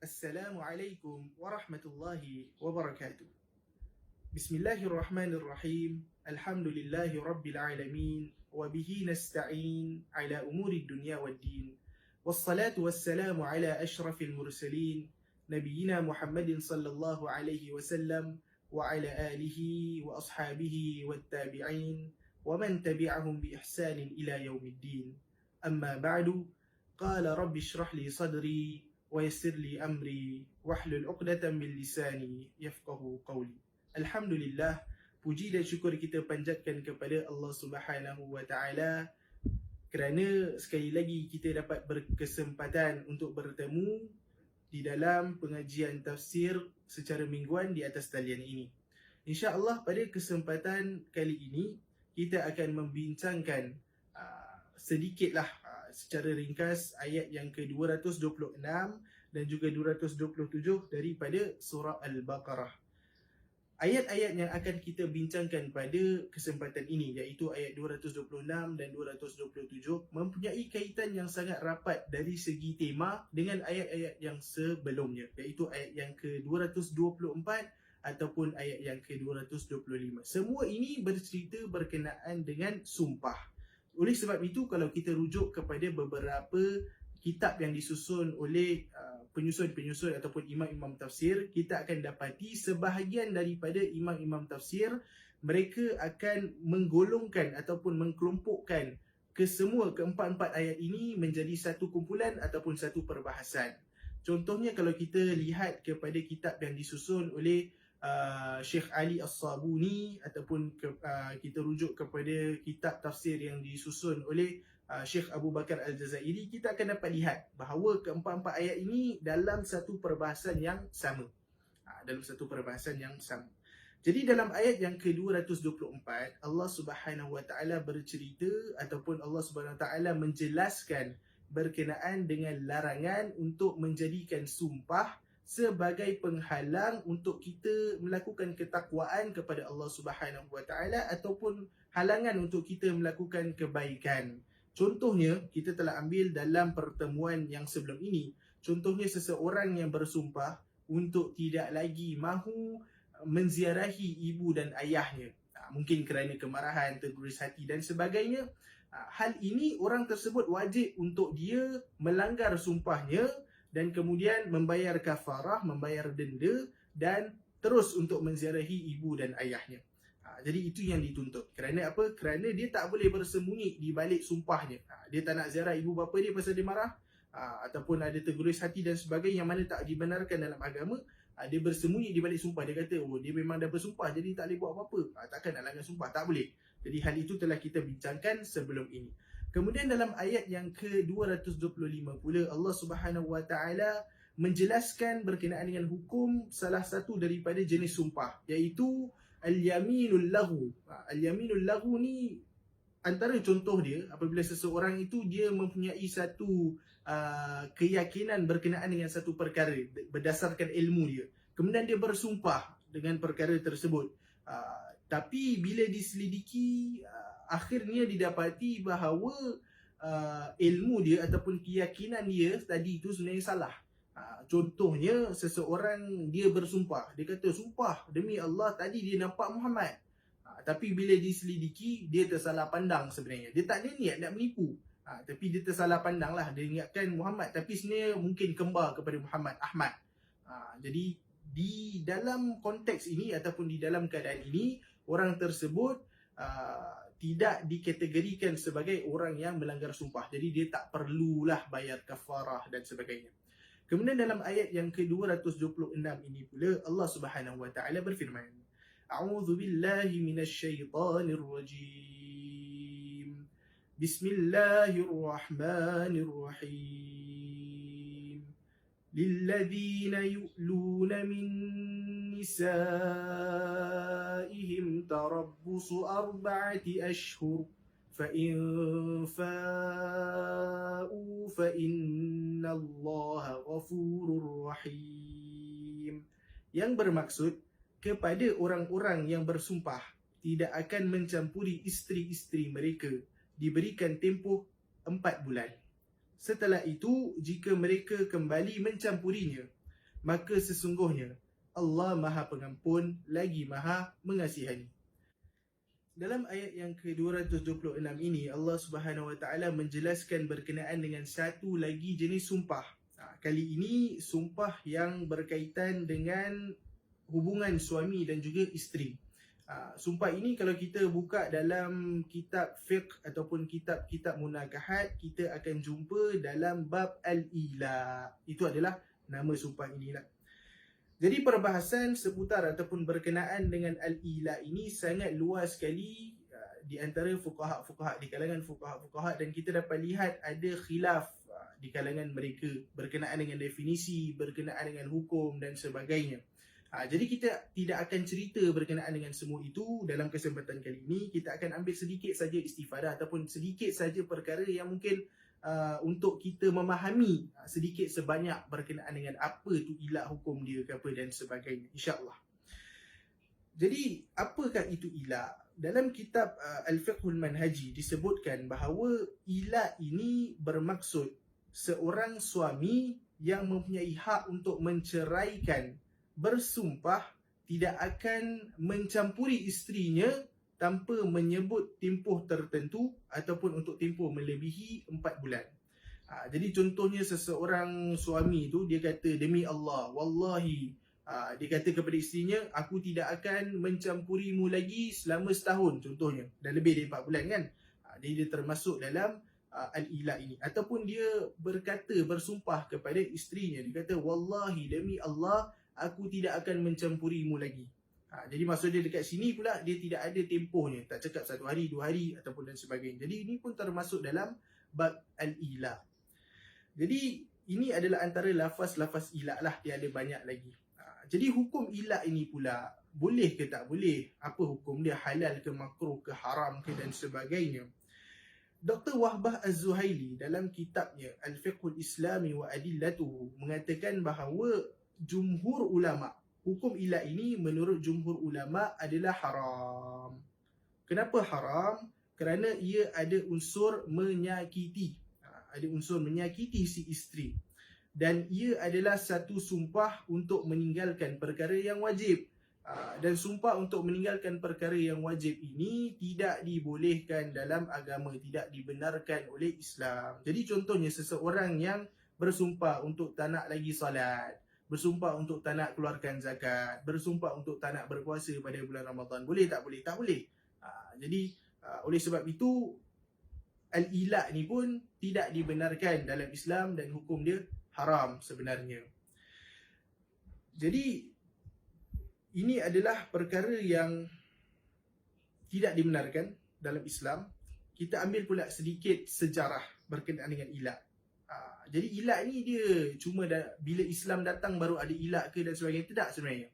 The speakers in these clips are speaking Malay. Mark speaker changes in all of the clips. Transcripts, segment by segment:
Speaker 1: Assalamualaikum warahmatullahi wabarakatuh. Bismillahirrahmanirrahim. Alhamdulillahi rabbil alamin. Wabihi nasta'in ala umuri dunya waddin. Wassalatu wassalamu ala ashrafil mursalin. Nabiyyina Muhammadin sallallahu alaihi wasallam. Wa ala alihi wa ashabihi wa tabi'in. Wa man tabi'ahum bi ihsanin ila yaumiddin. Amma ba'du. Qala rabbi shrah li sadri ويسر لي أمري واحلل عقدة من لساني يفقهوا قولي. Alhamdulillah, puji dan syukur kita panjatkan kepada Allah Subhanahu wa taala kerana sekali lagi kita dapat berkesempatan untuk bertemu di dalam pengajian tafsir secara mingguan di atas talian ini. Insya-Allah pada kesempatan kali ini kita akan membincangkan sedikitlah secara ringkas ayat yang ke-226 dan juga 227 daripada surah Al-Baqarah. Ayat-ayat yang akan kita bincangkan pada kesempatan ini iaitu ayat 226 dan 227 mempunyai kaitan yang sangat rapat dari segi tema dengan ayat-ayat yang sebelumnya, iaitu ayat yang ke-224 ataupun ayat yang ke-225. Semua ini bercerita berkenaan dengan sumpah. Oleh sebab itu, kalau kita rujuk kepada beberapa kitab yang disusun oleh penyusun-penyusun ataupun imam-imam tafsir, kita akan dapati sebahagian daripada imam-imam tafsir mereka akan menggolongkan ataupun mengkelompokkan kesemua keempat-empat ayat ini menjadi satu kumpulan ataupun satu perbahasan. Contohnya kalau kita lihat kepada kitab yang disusun oleh Syekh Ali As-Sabuni ataupun kita rujuk kepada kitab tafsir yang disusun oleh Syekh Abu Bakar Al-Jazairi, kita akan dapat lihat bahawa keempat-empat ayat ini dalam satu perbahasan yang sama. Jadi dalam ayat yang ke-224, Allah Subhanahu Wa Taala bercerita ataupun Allah Subhanahu Wa Taala menjelaskan berkenaan dengan larangan untuk menjadikan sumpah sebagai penghalang untuk kita melakukan ketakwaan kepada Allah Subhanahu Wa Taala ataupun halangan untuk kita melakukan kebaikan. Contohnya, kita telah ambil dalam pertemuan yang sebelum ini. Contohnya seseorang yang bersumpah untuk tidak lagi mahu menziarahi ibu dan ayahnya. Mungkin kerana kemarahan, terguris hati dan sebagainya. Hal ini orang tersebut wajib untuk dia melanggar sumpahnya dan kemudian membayar kafarah, membayar denda dan terus untuk menziarahi ibu dan ayahnya. Jadi itu yang dituntut. Kerana apa? Kerana dia tak boleh bersembunyi di balik sumpahnya. Dia tak nak ziarah ibu bapa dia pasal dia marah, ataupun ada terguris hati dan sebagainya yang mana tak dibenarkan dalam agama. Dia bersembunyi di balik sumpah. Dia kata, oh dia memang dah bersumpah jadi tak boleh buat apa-apa. Takkan nak langgar sumpah? Tak boleh. Jadi hal itu telah kita bincangkan sebelum ini. Kemudian dalam ayat yang ke-225 pula Allah Subhanahu Wa Taala menjelaskan berkenaan dengan hukum salah satu daripada jenis sumpah, iaitu al-yaminul laghu. Al-yaminul laghu ni antara contoh dia apabila seseorang itu dia mempunyai satu keyakinan berkenaan dengan satu perkara berdasarkan ilmu dia. Kemudian dia bersumpah dengan perkara tersebut. Tapi bila diselidiki, akhirnya didapati bahawa ilmu dia ataupun keyakinan dia tadi itu sebenarnya salah. Contohnya, seseorang dia bersumpah. Dia kata, sumpah demi Allah tadi dia nampak Muhammad. Tapi bila diselidiki, dia tersalah pandang sebenarnya. Dia tak ada niat nak menipu. Tapi dia tersalah pandang lah. Dia ingatkan Muhammad, tapi sebenarnya mungkin kembar kepada Muhammad, Ahmad. Jadi di dalam konteks ini ataupun di dalam keadaan ini, orang tersebut tidak dikategorikan sebagai orang yang melanggar sumpah. Jadi dia tak perlulah bayar kafarah dan sebagainya. Kemudian dalam ayat yang ke-226 ini pula Allah Subhanahu Wa Taala berfirman, A'udzu billahi minasyaitonir rajim. Bismillahirrahmanirrahim. للذين يؤلون من نسائهم تربص 4 أشهر فإن فاءوا فإن الله غفور رحيم. Yang bermaksud kepada orang-orang yang bersumpah tidak akan mencampuri isteri-isteri mereka, diberikan tempoh 4 bulan. Setelah itu, jika mereka kembali mencampurinya, maka sesungguhnya Allah Maha Pengampun lagi Maha Mengasihani. Dalam ayat yang ke-276 ini, Allah Subhanahu Wa Taala menjelaskan berkenaan dengan satu lagi jenis sumpah. Kali ini sumpah yang berkaitan dengan hubungan suami dan juga isteri. Sumpah ini kalau kita buka dalam kitab fiqh ataupun kitab-kitab munakahat, kita akan jumpa dalam bab al-ila. Itu adalah nama sumpah inilah. Jadi perbahasan seputar ataupun berkenaan dengan al-ila ini sangat luas sekali di antara fuqaha-fuqaha, di kalangan fuqaha-fuqaha, dan kita dapat lihat ada khilaf di kalangan mereka berkenaan dengan definisi, berkenaan dengan hukum dan sebagainya. Jadi kita tidak akan cerita berkenaan dengan semua itu dalam kesempatan kali ini. Kita akan ambil sedikit saja istifadah ataupun sedikit saja perkara yang mungkin untuk kita memahami sedikit sebanyak berkenaan dengan apa tu ilah hukum dia ke apa dan sebagainya, insya-Allah. Jadi apakah itu ilah? Dalam kitab Al-Fiqhul Manhaji disebutkan bahawa ilah ini bermaksud seorang suami yang mempunyai hak untuk menceraikan bersumpah tidak akan mencampuri isterinya tanpa menyebut tempoh tertentu ataupun untuk tempoh melebihi 4 bulan. Jadi contohnya seseorang suami tu dia kata demi Allah, wallahi, dia kata kepada isterinya, aku tidak akan mencampurimu lagi selama setahun contohnya. Dah lebih dari 4 bulan kan. Jadi dia termasuk dalam al-ilah ini. Ataupun dia berkata, bersumpah kepada isterinya, dia kata wallahi demi Allah, aku tidak akan mencampurimu lagi. Jadi maksud dia dekat sini pula dia tidak ada tempohnya, tak cakap 1 hari, 2 hari ataupun dan sebagainya. Jadi ini pun termasuk dalam bab al-ilah. Jadi ini adalah antara lafaz-lafaz ilah lah, dia ada banyak lagi. Jadi hukum ilah ini pula boleh ke tak boleh? Apa hukum dia? Halal ke makruh ke haram ke dan sebagainya. Dr. Wahbah Az-Zuhaili dalam kitabnya Al-Fiqhul Islami wa Adillatuhu mengatakan bahawa jumhur ulama, hukum ilah ini menurut jumhur ulama adalah haram. Kenapa haram? Kerana ia ada unsur menyakiti. Ada unsur menyakiti si isteri. Dan ia adalah satu sumpah untuk meninggalkan perkara yang wajib. Dan sumpah untuk meninggalkan perkara yang wajib ini tidak dibolehkan dalam agama, tidak dibenarkan oleh Islam. Jadi contohnya seseorang yang bersumpah untuk tak nak lagi salat, bersumpah untuk tak nak keluarkan zakat, bersumpah untuk tak nak berpuasa pada bulan Ramadan. Boleh tak boleh? Tak boleh. Jadi oleh sebab itu al-ilah ni pun tidak dibenarkan dalam Islam dan hukum dia haram sebenarnya. Jadi ini adalah perkara yang tidak dibenarkan dalam Islam. Kita ambil pula sedikit sejarah berkenaan dengan ilah. Jadi ilah ni dia cuma bila Islam datang baru ada ilah ke dan sebagainya, tidak sebenarnya.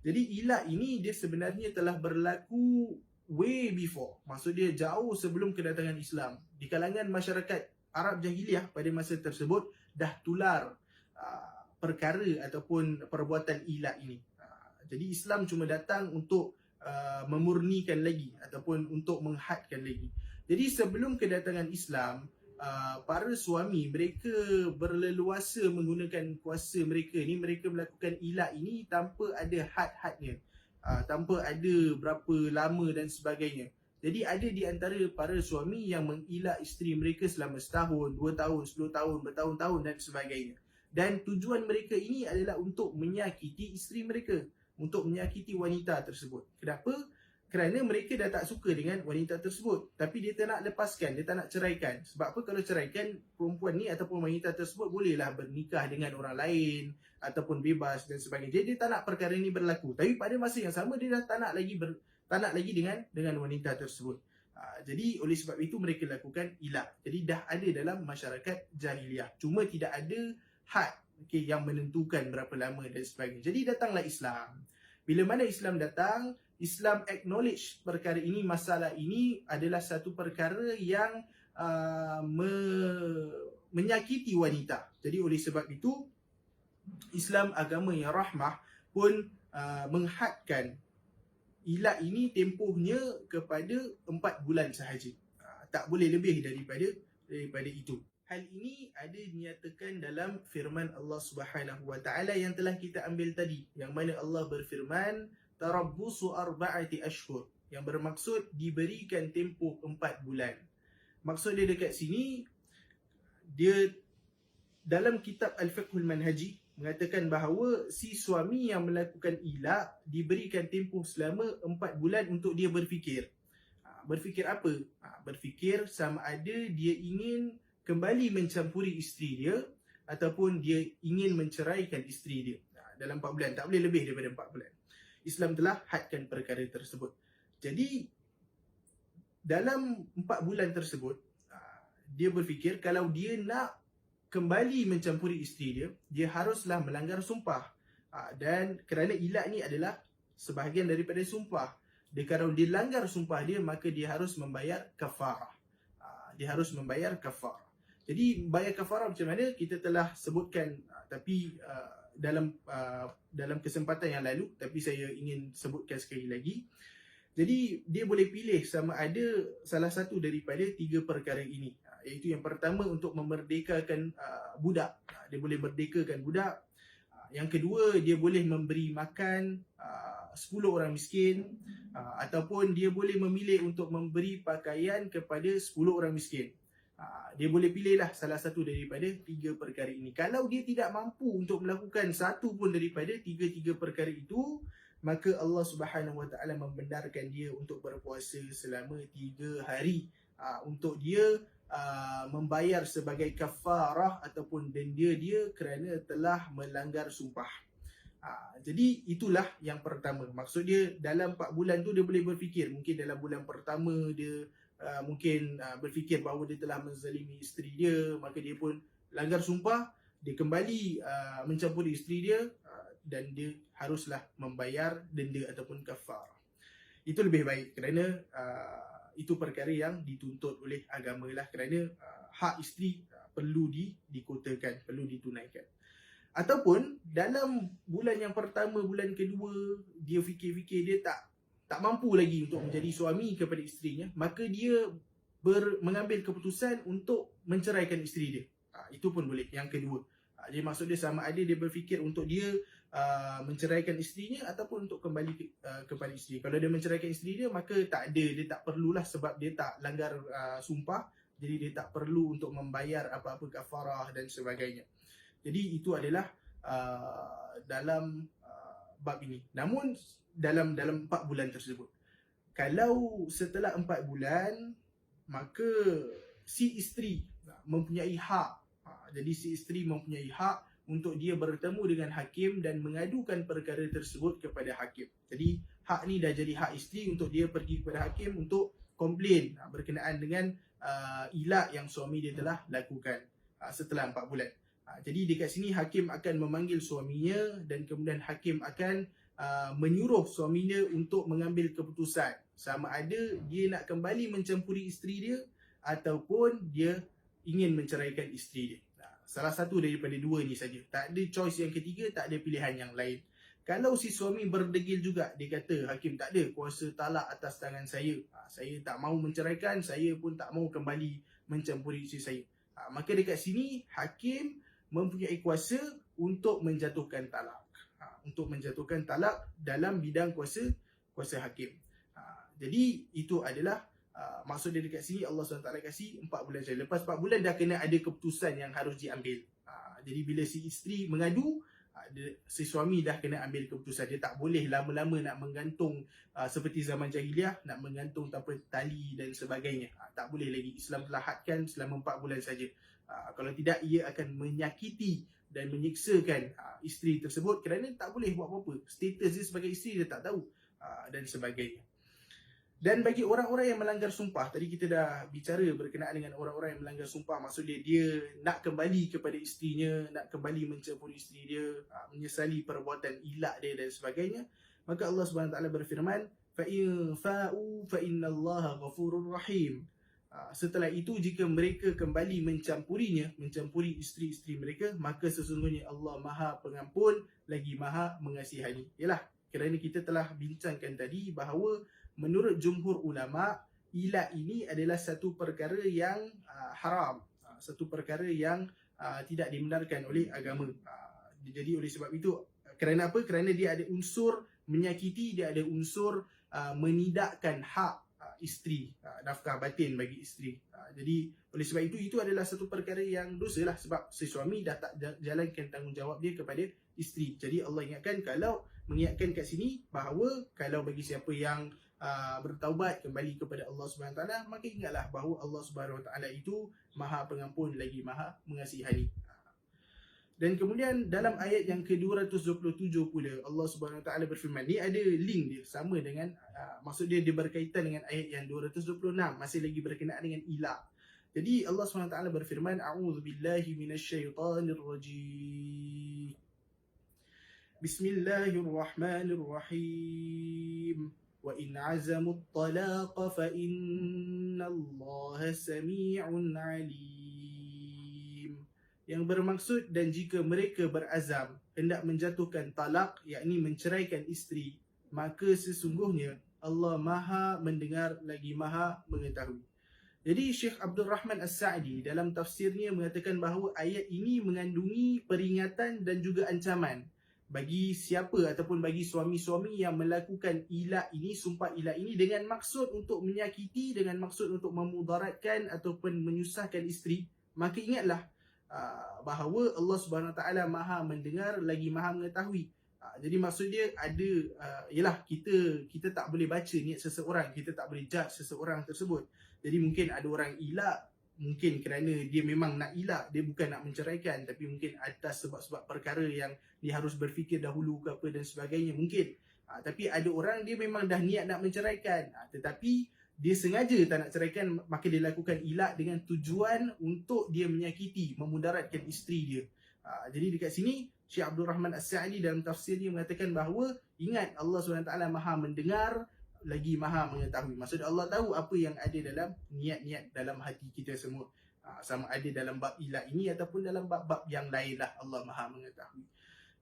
Speaker 1: Jadi ilah ini dia sebenarnya telah berlaku way before. Maksud dia jauh sebelum kedatangan Islam. Di kalangan masyarakat Arab Jahiliyah pada masa tersebut dah tular perkara ataupun perbuatan ilah ini. Jadi Islam cuma datang untuk memurnikan lagi ataupun untuk menghadkan lagi. Jadi sebelum kedatangan Islam, para suami mereka berleluasa menggunakan kuasa mereka ni, mereka melakukan ilah ini tanpa ada had-hadnya, tanpa ada berapa lama dan sebagainya. Jadi ada di antara para suami yang mengilah isteri mereka selama setahun, 2 tahun, 10 tahun, bertahun-tahun dan sebagainya. Dan tujuan mereka ini adalah untuk menyakiti isteri mereka, untuk menyakiti wanita tersebut. Kenapa? Kerana mereka dah tak suka dengan wanita tersebut, tapi dia tak nak lepaskan, dia tak nak ceraikan. Sebab apa? Kalau ceraikan, perempuan ni ataupun wanita tersebut bolehlah bernikah dengan orang lain ataupun bebas dan sebagainya. Jadi dia tak nak perkara ni berlaku. Tapi pada masa yang sama dia dah tak nak lagi dengan wanita tersebut. Jadi oleh sebab itu mereka lakukan ilah. Jadi dah ada dalam masyarakat jahiliyah. Cuma tidak ada had yang menentukan berapa lama dan sebagainya. Jadi datanglah Islam. Bila mana Islam datang, Islam acknowledge perkara ini, masalah ini adalah satu perkara yang menyakiti wanita. Jadi oleh sebab itu Islam agama yang rahmah pun menghadkan ilah ini tempohnya kepada 4 bulan sahaja. Tak boleh lebih daripada itu. Hal ini ada dinyatakan dalam firman Allah Subhanahu wa taala yang telah kita ambil tadi, yang mana Allah berfirman tarabbusu arba'ati ashhur, yang bermaksud diberikan tempoh 4 bulan. Maksud dia dekat sini, dia dalam kitab Al-Fiqhul Manhaji mengatakan bahawa si suami yang melakukan ilak diberikan tempoh selama 4 bulan untuk dia berfikir. Berfikir apa? Berfikir sama ada dia ingin kembali mencampuri isteri dia ataupun dia ingin menceraikan isteri dia. Dalam 4 bulan, tak boleh lebih daripada 4 bulan. Islam telah hadkan perkara tersebut. Jadi dalam 4 bulan tersebut, dia berfikir kalau dia nak kembali mencampuri isteri dia, dia haruslah melanggar sumpah. Dan kerana ilak ni adalah sebahagian daripada sumpah, kalau dia langgar sumpah dia, maka dia harus membayar kafarah. Dia harus membayar kafarah. Jadi bayar kafarah macam mana kita telah sebutkan, tapi dalam kesempatan yang lalu, tapi saya ingin sebutkan sekali lagi. Jadi dia boleh pilih sama ada salah satu daripada 3 perkara ini, iaitu yang pertama untuk memerdekakan budak. Dia boleh merdekakan budak. Yang kedua, dia boleh memberi makan 10 orang miskin, ataupun dia boleh memilih untuk memberi pakaian kepada 10 orang miskin. Dia boleh pilihlah salah satu daripada 3 perkara ini. Kalau dia tidak mampu untuk melakukan satu pun daripada 3 perkara itu, maka Allah Subhanahu wa taala membenarkan dia untuk berpuasa selama 3 hari untuk dia membayar sebagai kafarah ataupun denda dia kerana telah melanggar sumpah. Jadi itulah yang pertama. Maksud dia dalam 4 bulan tu dia boleh berfikir. Mungkin dalam bulan pertama dia mungkin berfikir bahawa dia telah menzalimi isteri dia, maka dia pun langgar sumpah, dia kembali mencampuri isteri dia, dan dia haruslah membayar denda ataupun kafarah. Itu lebih baik kerana itu perkara yang dituntut oleh agama lah, kerana hak isteri perlu dikotakan, perlu ditunaikan. Ataupun dalam bulan yang pertama, bulan kedua, dia fikir-fikir dia tak mampu lagi untuk menjadi suami kepada isterinya, maka dia mengambil keputusan untuk menceraikan isteri dia. Itu pun boleh, yang kedua. Jadi maksud dia sama ada dia berfikir untuk dia menceraikan isterinya ataupun untuk kembali kepada isteri. Kalau dia menceraikan isteri dia, maka dia tak perlulah, sebab dia tak langgar sumpah. Jadi dia tak perlu untuk membayar apa-apa kafarah dan sebagainya. Jadi itu adalah dalam bab ini. Namun dalam 4 bulan tersebut, kalau setelah 4 bulan, maka si isteri mempunyai hak. Jadi si isteri mempunyai hak untuk dia bertemu dengan hakim dan mengadukan perkara tersebut kepada hakim. Jadi hak ni dah jadi hak isteri untuk dia pergi kepada hakim untuk komplain berkenaan dengan ilak yang suami dia telah lakukan setelah 4 bulan. Jadi dekat sini hakim akan memanggil suaminya dan kemudian hakim akan menyuruh suaminya untuk mengambil keputusan sama ada dia nak kembali mencampuri isteri dia ataupun dia ingin menceraikan isteri dia. Salah satu daripada 2 ni saja. Tak ada choice yang ketiga, tak ada pilihan yang lain. Kalau si suami berdegil juga, dia kata hakim tak ada kuasa talak atas tangan saya. Saya tak mahu menceraikan, saya pun tak mahu kembali mencampuri isteri saya. Maka dekat sini hakim mempunyai kuasa untuk menjatuhkan talak. Untuk menjatuhkan talak dalam bidang kuasa hakim. Jadi itu adalah maksud dia dekat sini Allah SWT kasih 4 bulan saja. Lepas 4 bulan dah kena ada keputusan yang harus diambil. Jadi bila si isteri mengadu, si suami dah kena ambil keputusan. Dia tak boleh lama-lama nak menggantung seperti zaman jahiliah, nak menggantung tanpa tali dan sebagainya. Tak boleh lagi. Islam telah hadkan selama 4 bulan saja. Kalau tidak, ia akan menyakiti dan menyiksakan isteri tersebut kerana tak boleh buat apa-apa. Status dia sebagai isteri dia tak tahu dan sebagainya. Dan bagi orang-orang yang melanggar sumpah, tadi kita dah bicara berkenaan dengan orang-orang yang melanggar sumpah. Maksud dia nak kembali kepada isterinya, nak kembali mencampuri isteri dia, menyesali perbuatan ilak dia dan sebagainya. Maka Allah SWT berfirman, فَإِنْ فَاءُوا فَإِنَّ اللَّهَ غَفُورٌ رَحِيمٌ. Setelah itu, jika mereka kembali mencampuri isteri-isteri mereka, maka sesungguhnya Allah Maha Pengampun lagi Maha Mengasihani. Yalah, kerana kita telah bincangkan tadi bahawa menurut jumhur ulama, ilak ini adalah satu perkara yang haram. satu perkara yang tidak dibenarkan oleh agama. Jadi oleh sebab itu, kerana apa? Kerana dia ada unsur menyakiti, dia ada unsur menidakkan hak isteri, nafkah batin bagi isteri. Jadi oleh sebab itu adalah satu perkara yang dosa lah, sebab si suami dah tak jalankan tanggungjawab dia kepada isteri. Jadi Allah ingatkan, mengingatkan kat sini bahawa kalau bagi siapa yang bertaubat kembali kepada Allah Subhanahu Wa Taala, maka ingatlah bahawa Allah Subhanahu Wa Taala itu Maha Pengampun lagi Maha Mengasihani. Dan kemudian dalam ayat yang ke-227 pula Allah Subhanahu Wa Taala berfirman, ni ada link dia sama dengan maksud dia berkaitan dengan ayat yang 226, masih lagi berkenaan dengan ilah. Jadi Allah Subhanahu Wa Taala berfirman, a'udzubillahi minasyaitonirrajim. Bismillahirrahmanirrahim. Wa in 'azamu at-talaqa fa innallaha samii'un 'alim. Yang bermaksud, dan jika mereka berazam hendak menjatuhkan talak, yakni menceraikan isteri, maka sesungguhnya Allah Maha mendengar lagi Maha mengetahui. Jadi Syekh Abdul Rahman As-Sa'di dalam tafsirnya mengatakan bahawa ayat ini mengandungi peringatan dan juga ancaman bagi siapa ataupun bagi suami-suami yang melakukan ilah ini, sumpah ilah ini dengan maksud untuk menyakiti, dengan maksud untuk memudaratkan ataupun menyusahkan isteri. Maka ingatlah bahawa Allah Subhanahu Wa Taala Maha mendengar lagi Maha mengetahui. Jadi maksud dia ada, ialah kita tak boleh baca niat seseorang, kita tak boleh judge seseorang tersebut. Jadi mungkin ada orang ilah, mungkin kerana dia memang nak ilah, dia bukan nak menceraikan, tapi mungkin atas sebab-sebab perkara yang dia harus berfikir dahulu ke apa dan sebagainya mungkin. Tapi ada orang dia memang dah niat nak menceraikan, tetapi dia sengaja tak nak ceraikan, maka dia lakukan ilah dengan tujuan untuk dia menyakiti, memudaratkan isteri dia. Jadi dekat sini Syekh Abdul Rahman As-Sa'di dalam tafsirnya mengatakan bahawa ingat Allah SWT Maha mendengar lagi Maha mengetahui. Maksud Allah tahu apa yang ada dalam niat-niat dalam hati kita semua. Sama ada dalam bab ilah ini ataupun dalam bab-bab yang lain lah, Allah Maha mengetahui.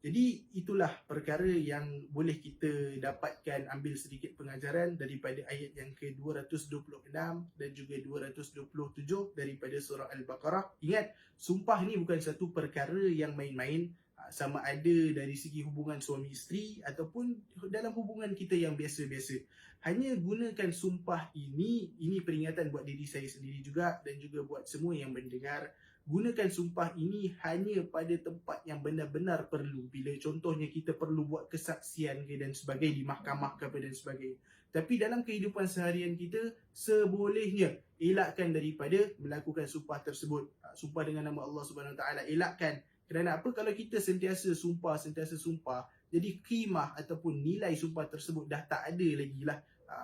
Speaker 1: Jadi itulah perkara yang boleh kita dapatkan, ambil sedikit pengajaran daripada ayat yang ke-226 dan juga 227 daripada surah Al-Baqarah. Ingat, sumpah ni bukan satu perkara yang main-main, sama ada dari segi hubungan suami isteri ataupun dalam hubungan kita yang biasa-biasa. Hanya gunakan sumpah ini peringatan buat diri saya sendiri juga dan juga buat semua yang mendengar. Gunakan sumpah ini hanya pada tempat yang benar-benar perlu. Bila contohnya kita perlu buat kesaksian ke dan sebagainya, di mahkamah ke apa dan sebagainya. Tapi dalam kehidupan seharian kita, sebolehnya elakkan daripada melakukan sumpah tersebut. Sumpah dengan nama Allah Subhanahu Wa Taala, elakkan. Kerana apa? Kalau kita sentiasa sumpah, jadi qimah ataupun nilai sumpah tersebut dah tak ada lagi lah.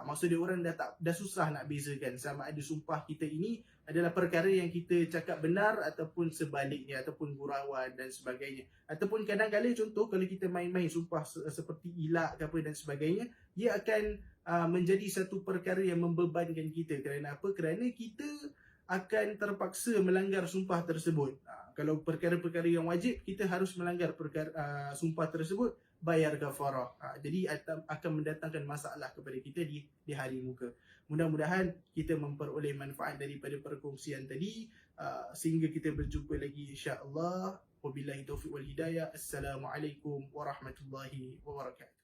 Speaker 1: Maksudnya orang dah susah nak bezakan sama ada sumpah kita ini adalah perkara yang kita cakap benar ataupun sebaliknya, ataupun gurauan dan sebagainya. Ataupun kadang-kadang contoh, kalau kita main-main sumpah seperti ilah ke apa dan sebagainya, ia akan menjadi satu perkara yang membebankan kita. Kerana apa? Kerana kita akan terpaksa melanggar sumpah tersebut. Kalau perkara-perkara yang wajib, kita harus melanggar sumpah tersebut, bayar kafarah. Jadi akan mendatangkan masalah kepada kita di hari muka. Mudah-mudahan kita memperoleh manfaat daripada perkongsian tadi, sehingga kita berjumpa lagi insya-Allah. Wabillahi taufiq wal hidayah. Assalamualaikum warahmatullahi wabarakatuh.